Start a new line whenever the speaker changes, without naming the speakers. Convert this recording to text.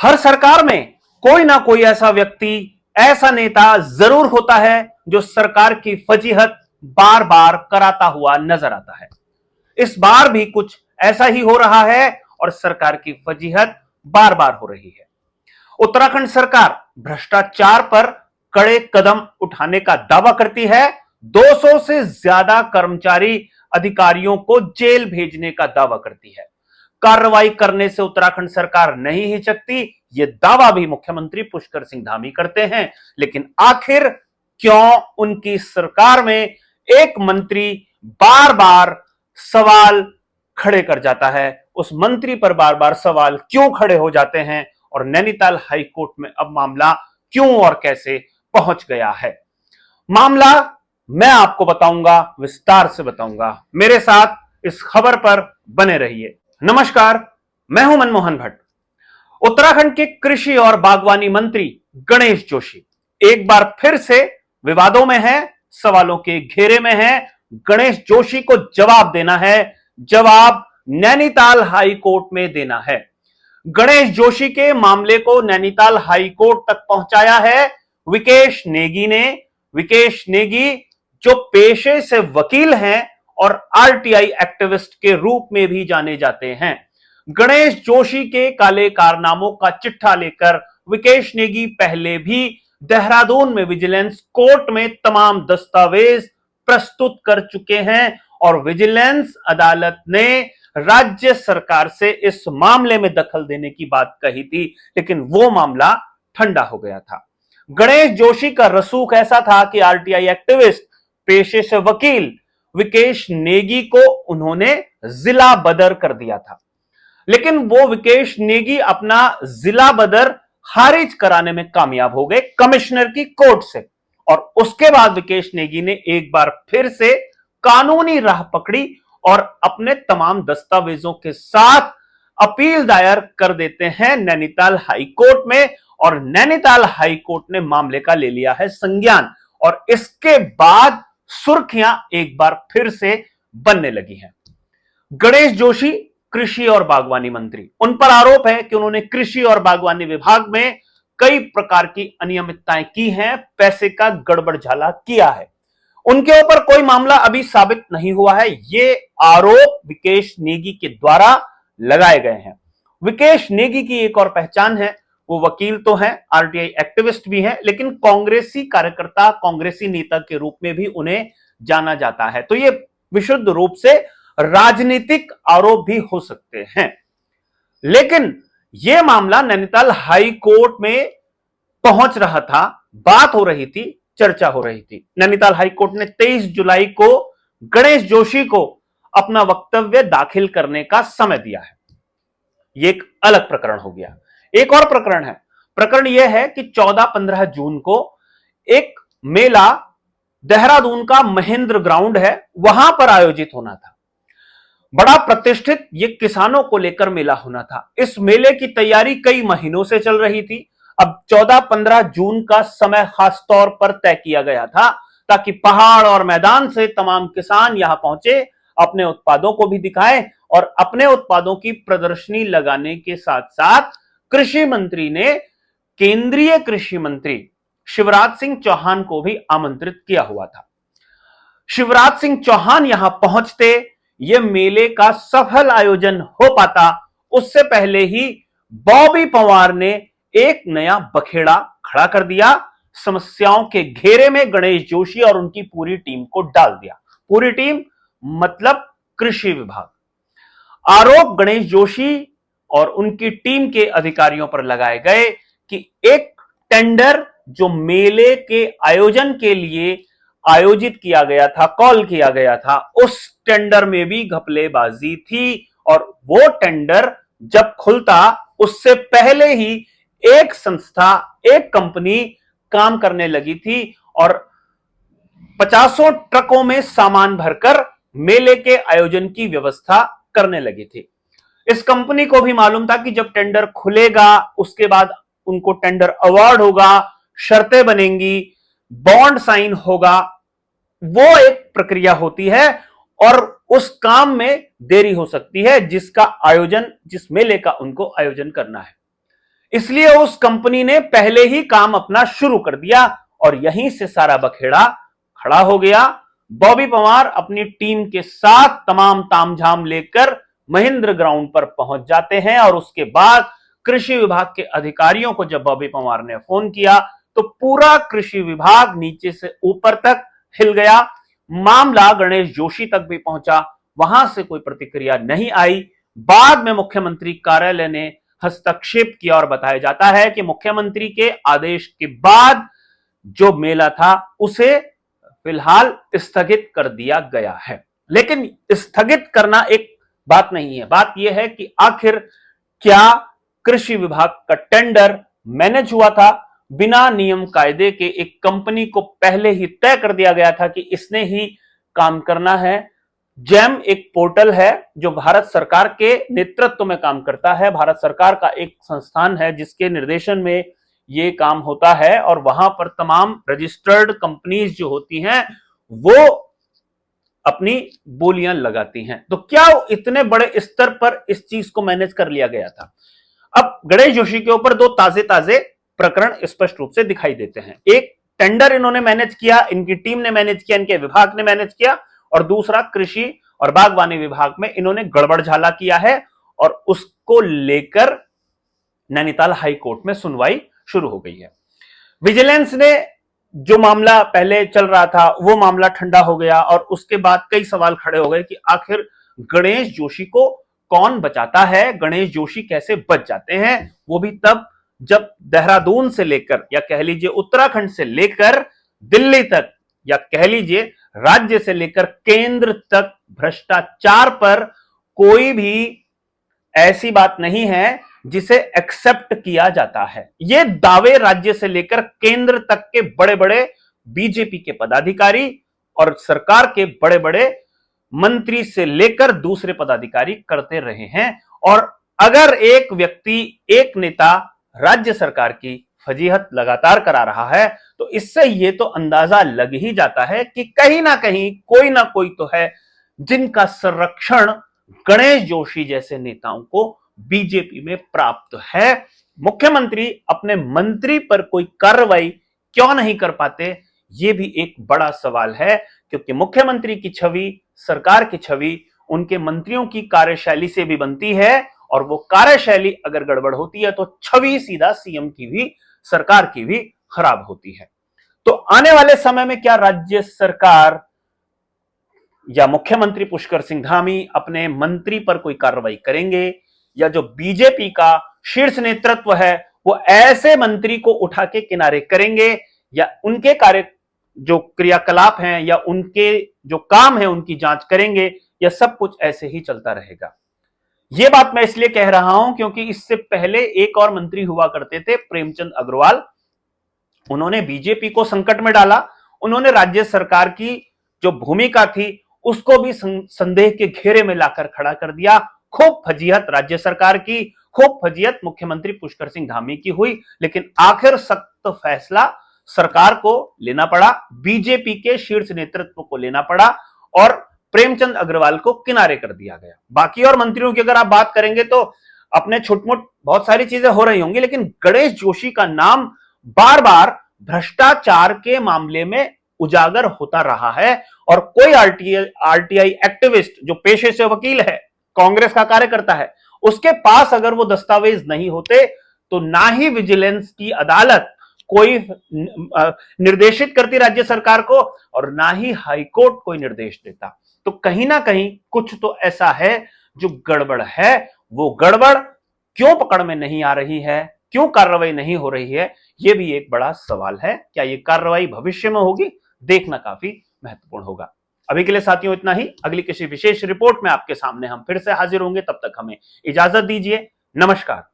हर सरकार में कोई ना कोई ऐसा व्यक्ति, ऐसा नेता जरूर होता है जो सरकार की फजीहत बार बार कराता हुआ नजर आता है। इस बार भी कुछ ऐसा ही हो रहा है और सरकार की फजीहत बार बार हो रही है। उत्तराखंड सरकार भ्रष्टाचार पर कड़े कदम उठाने का दावा करती है। 200 से ज्यादा कर्मचारी अधिकारियों को जेल भेजने का दावा करती है। कार्रवाई करने से उत्तराखंड सरकार नहीं हिचकती, यह दावा भी मुख्यमंत्री पुष्कर सिंह धामी करते हैं। लेकिन आखिर क्यों उनकी सरकार में एक मंत्री बार बार सवाल खड़े कर जाता है? उस मंत्री पर बार बार सवाल क्यों खड़े हो जाते हैं और नैनीताल हाईकोर्ट में अब मामला क्यों और कैसे पहुंच गया है? मामला मैं आपको बताऊंगा, विस्तार से बताऊंगा। मेरे साथ इस खबर पर बने रहिए। नमस्कार, मैं हूं मनमोहन भट्ट। उत्तराखंड के कृषि और बागवानी मंत्री गणेश जोशी एक बार फिर से विवादों में है, सवालों के घेरे में है। गणेश जोशी को जवाब देना है, जवाब नैनीताल हाई कोर्ट में देना है। गणेश जोशी के मामले को नैनीताल हाई कोर्ट तक पहुंचाया है विकेश नेगी ने। विकेश नेगी जो पेशे से वकील हैं और आरटीआई एक्टिविस्ट के रूप में भी जाने जाते हैं। गणेश जोशी के काले कारनामों का चिट्ठा लेकर विकेश नेगी पहले भी देहरादून में विजिलेंस कोर्ट में तमाम दस्तावेज प्रस्तुत कर चुके हैं और विजिलेंस अदालत ने राज्य सरकार से इस मामले में दखल देने की बात कही थी, लेकिन वो मामला ठंडा हो गया था। गणेश जोशी का रसूख ऐसा था कि आरटीआई एक्टिविस्ट, पेशे से वकील विकेश नेगी को उन्होंने जिला बदर कर दिया था। लेकिन वो विकेश नेगी अपना जिला बदर खारिज कराने में कामयाब हो गए कमिश्नर की कोर्ट से, और उसके बाद विकेश नेगी ने एक बार फिर से कानूनी राह पकड़ी और अपने तमाम दस्तावेजों के साथ अपील दायर कर देते हैं नैनीताल हाई कोर्ट में, और नैनीताल हाई कोर्ट ने मामले का ले लिया है संज्ञान। और इसके बाद सुर्खियां एक बार फिर से बनने लगी हैं। गणेश जोशी कृषि और बागवानी मंत्री, उन पर आरोप है कि उन्होंने कृषि और बागवानी विभाग में कई प्रकार की अनियमितताएं की हैं, पैसे का गड़बड़झाला किया है। उनके ऊपर कोई मामला अभी साबित नहीं हुआ है। ये आरोप विकेश नेगी के द्वारा लगाए गए हैं। विकेश नेगी की एक और पहचान है, वो वकील तो हैं, आरटीआई एक्टिविस्ट भी हैं, लेकिन कांग्रेसी कार्यकर्ता, कांग्रेसी नेता के रूप में भी उन्हें जाना जाता है। तो ये विशुद्ध रूप से राजनीतिक आरोप भी हो सकते हैं। लेकिन यह मामला नैनीताल हाई कोर्ट में पहुंच रहा था, बात हो रही थी, चर्चा हो रही थी। नैनीताल हाई कोर्ट ने 23 जुलाई को गणेश जोशी को अपना वक्तव्य दाखिल करने का समय दिया है। यह एक अलग प्रकरण हो गया। एक और प्रकरण है। प्रकरण यह है कि 14-15 जून को एक मेला देहरादून का महेंद्र ग्राउंड है, वहां पर आयोजित होना था। बड़ा प्रतिष्ठित ये किसानों को लेकर मेला होना था। इस मेले की तैयारी कई महीनों से चल रही थी। अब 14-15 जून का समय खास तौर पर तय किया गया था ताकि पहाड़ और मैदान से तमाम किसान यहां पहुंचे, अपने उत्पादों को भी दिखाएं और अपने उत्पादों की प्रदर्शनी लगाने के साथ साथ कृषि मंत्री ने केंद्रीय कृषि मंत्री शिवराज सिंह चौहान को भी आमंत्रित किया हुआ था। शिवराज सिंह चौहान यहां पहुंचते, यह मेले का सफल आयोजन हो पाता, उससे पहले ही बॉबी पंवार ने एक नया बखेड़ा खड़ा कर दिया। समस्याओं के घेरे में गणेश जोशी और उनकी पूरी टीम को डाल दिया। पूरी टीम मतलब कृषि विभाग। आरोप गणेश जोशी और उनकी टीम के अधिकारियों पर लगाए गए कि एक टेंडर जो मेले के आयोजन के लिए आयोजित किया गया था, कॉल किया गया था, उस टेंडर में भी घपलेबाजी थी। और वो टेंडर जब खुलता उससे पहले ही एक संस्था, एक कंपनी काम करने लगी थी और 50 ट्रकों में सामान भरकर मेले के आयोजन की व्यवस्था करने लगी थी। इस कंपनी को भी मालूम था कि जब टेंडर खुलेगा उसके बाद उनको टेंडर अवार्ड होगा, शर्तें बनेंगी, बॉन्ड साइन होगा, वो एक प्रक्रिया होती है और उस काम में देरी हो सकती है जिसका आयोजन, जिस मेले का उनको आयोजन करना है। इसलिए उस कंपनी ने पहले ही काम अपना शुरू कर दिया और यहीं से सारा बखेड़ा खड़ा हो गया। बॉबी पवार अपनी टीम के साथ तमाम तामझाम लेकर महेंद्र ग्राउंड पर पहुंच जाते हैं और उसके बाद कृषि विभाग के अधिकारियों को जब बॉबी पवार ने फोन किया तो पूरा कृषि विभाग नीचे से ऊपर तक हिल गया। मामला गणेश जोशी तक भी पहुंचा, वहां से कोई प्रतिक्रिया नहीं आई। बाद में मुख्यमंत्री कार्यालय ने हस्तक्षेप किया और बताया जाता है कि मुख्यमंत्री के आदेश के बाद जो मेला था उसे फिलहाल स्थगित कर दिया गया है। लेकिन स्थगित करना एक बात नहीं है, बात यह है कि आखिर क्या कृषि विभाग का टेंडर मैनेज हुआ था? बिना नियम कायदे के एक कंपनी को पहले ही तय कर दिया गया था कि इसने ही काम करना है। जैम एक पोर्टल है जो भारत सरकार के नेतृत्व में काम करता है। भारत सरकार का एक संस्थान है जिसके निर्देशन में ये काम होता है और वहां पर तमाम रजिस्टर्ड कंपनीज जो होती हैं वो अपनी बोलियां लगाती हैं। तो क्या इतने बड़े स्तर पर इस चीज को मैनेज कर लिया गया था? अब गणेश जोशी के ऊपर दो ताजे ताजे प्रकरण स्पष्ट रूप से दिखाई देते हैं। एक, टेंडर इन्होंने मैनेज किया, इनकी टीम ने मैनेज किया, इनके विभाग ने मैनेज किया, और दूसरा कृषि और बागवानी विभाग में इन्होंने गड़बड़झाला किया है और उसको लेकर नैनीताल हाई कोर्ट में सुनवाई शुरू हो गई है। विजिलेंस ने जो मामला पहले चल रहा था वो मामला ठंडा हो गया और उसके बाद कई सवाल खड़े हो गए कि आखिर गणेश जोशी को कौन बचाता है, गणेश जोशी कैसे बच जाते हैं, वो भी तब जब देहरादून से लेकर या कह लीजिए उत्तराखंड से लेकर दिल्ली तक या कह लीजिए राज्य से लेकर केंद्र तक भ्रष्टाचार पर कोई भी ऐसी बात नहीं है जिसे एक्सेप्ट किया जाता है। ये दावे राज्य से लेकर केंद्र तक के बड़े बड़े बीजेपी के पदाधिकारी और सरकार के बड़े बड़े मंत्री से लेकर दूसरे पदाधिकारी करते रहे हैं। और अगर एक व्यक्ति, एक नेता राज्य सरकार की फजीहत लगातार करा रहा है तो इससे यह तो अंदाजा लग ही जाता है कि कहीं ना कहीं कोई ना कोई तो है जिनका संरक्षण गणेश जोशी जैसे नेताओं को बीजेपी में प्राप्त है। मुख्यमंत्री अपने मंत्री पर कोई कार्रवाई क्यों नहीं कर पाते, यह भी एक बड़ा सवाल है, क्योंकि मुख्यमंत्री की छवि, सरकार की छवि उनके मंत्रियों की कार्यशैली से भी बनती है और वो कार्यशैली अगर गड़बड़ होती है तो छवि सीधा सीएम की भी, सरकार की भी खराब होती है। तो आने वाले समय में क्या राज्य सरकार या मुख्यमंत्री पुष्कर सिंह धामी अपने मंत्री पर कोई कार्रवाई करेंगे, या जो बीजेपी का शीर्ष नेतृत्व है वो ऐसे मंत्री को उठा के किनारे करेंगे, या उनके कार्य जो क्रियाकलाप हैं या उनके जो काम है उनकी जांच करेंगे, या सब कुछ ऐसे ही चलता रहेगा? यह बात मैं इसलिए कह रहा हूं क्योंकि इससे पहले एक और मंत्री हुआ करते थे, प्रेमचंद अग्रवाल। उन्होंने बीजेपी को संकट में डाला, उन्होंने राज्य सरकार की जो भूमिका थी उसको भी संदेह के घेरे में लाकर खड़ा कर दिया। खूब फजीहत राज्य सरकार की, खूब फजीहत मुख्यमंत्री पुष्कर सिंह धामी की हुई, लेकिन आखिर सख्त फैसला सरकार को लेना पड़ा, बीजेपी के शीर्ष नेतृत्व को लेना पड़ा और प्रेमचंद अग्रवाल को किनारे कर दिया गया। बाकी और मंत्रियों की अगर आप बात करेंगे तो अपने छुटमुट बहुत सारी चीजें हो रही होंगी, लेकिन गणेश जोशी का नाम बार बार भ्रष्टाचार के मामले में उजागर होता रहा है और कोई आरटीआई एक्टिविस्ट जो पेशे से वकील है, कांग्रेस का कार्यकर्ता है, उसके पास अगर वो दस्तावेज नहीं होते तो ना ही विजिलेंस की अदालत कोई निर्देशित करती राज्य सरकार को और ना ही हाईकोर्ट कोई निर्देश देता। तो कहीं ना कहीं कुछ तो ऐसा है जो गड़बड़ है। वो गड़बड़ क्यों पकड़ में नहीं आ रही है, क्यों कार्रवाई नहीं हो रही है, यह भी एक बड़ा सवाल है। क्या यह कार्रवाई भविष्य में होगी, देखना काफी महत्वपूर्ण होगा। अभी के लिए साथियों इतना ही। अगली किसी विशेष रिपोर्ट में आपके सामने हम फिर से हाजिर होंगे, तब तक हमें इजाजत दीजिए। नमस्कार।